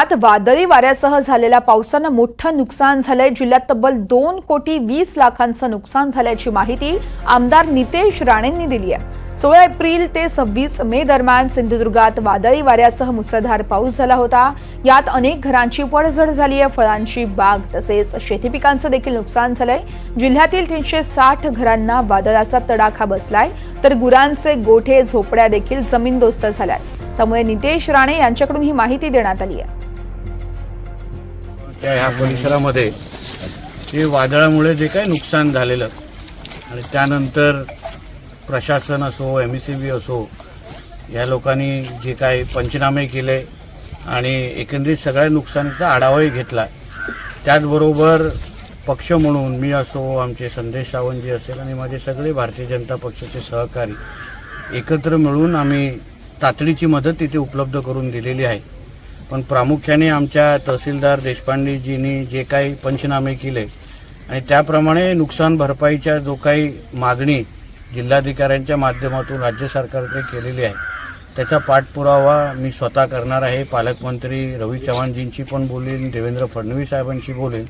आता वादळी वाऱ्यासह झालेल्या पावसानं मोठं नुकसान झालंय। जिल्ह्यात तब्बल 2,20,00,000चं नुकसान झाल्याची माहिती आमदार नितेश राणेंनी दिली आहे। 16 एप्रिल ते 26 मे दरम्यान सिंधुदुर्गात वादळी वाऱ्यासह मुसळधार पाऊस झाला होता। यात अनेक घरांची पडझड झाली आहे। फळांची बाग तसेच शेती पिकांचं देखील नुकसान झालंय। जिल्ह्यातील 360 घरांना वादळाचा तडाखा बसलाय, तर गुरांचे गोठे झोपड्या देखील जमीनदोस्त झाल्यात। त्यामुळे नितेश राणे यांच्याकडून ही माहिती देण्यात आली आहे। ह्या परिसरामध्ये हे वादळामुळे जे काही नुकसान झालेलं आणि त्यानंतर प्रशासन असो MSCB असो या लोकांनी जे काही पंचनामे केले आणि एकंदरीत सगळ्या नुकसानीचा आढावाही घेतला। त्याचबरोबर पक्ष म्हणून मी असो, आमचे संदेश सावंतजी असेल आणि माझे सगळे भारतीय जनता पक्षाचे सहकारी एकत्र मिळून आम्ही तातडीची मदत तिथे उपलब्ध करून दिलेली आहे। पण प्रामुख्याने आमच्या तहसीलदार देशपांडेजींनी जे काही पंचनामे केले आणि त्याप्रमाणे नुकसान भरपाईच्या जो काही मागणी जिल्हाधिकाऱ्यांच्या माध्यमातून राज्य सरकारकडे केलेली आहे त्याचा पाठपुरावा मी स्वतः करणार आहे। पालकमंत्री रवी चव्हाणजींशी पण बोलेन, देवेंद्र फडणवीस साहेबांशी बोलेन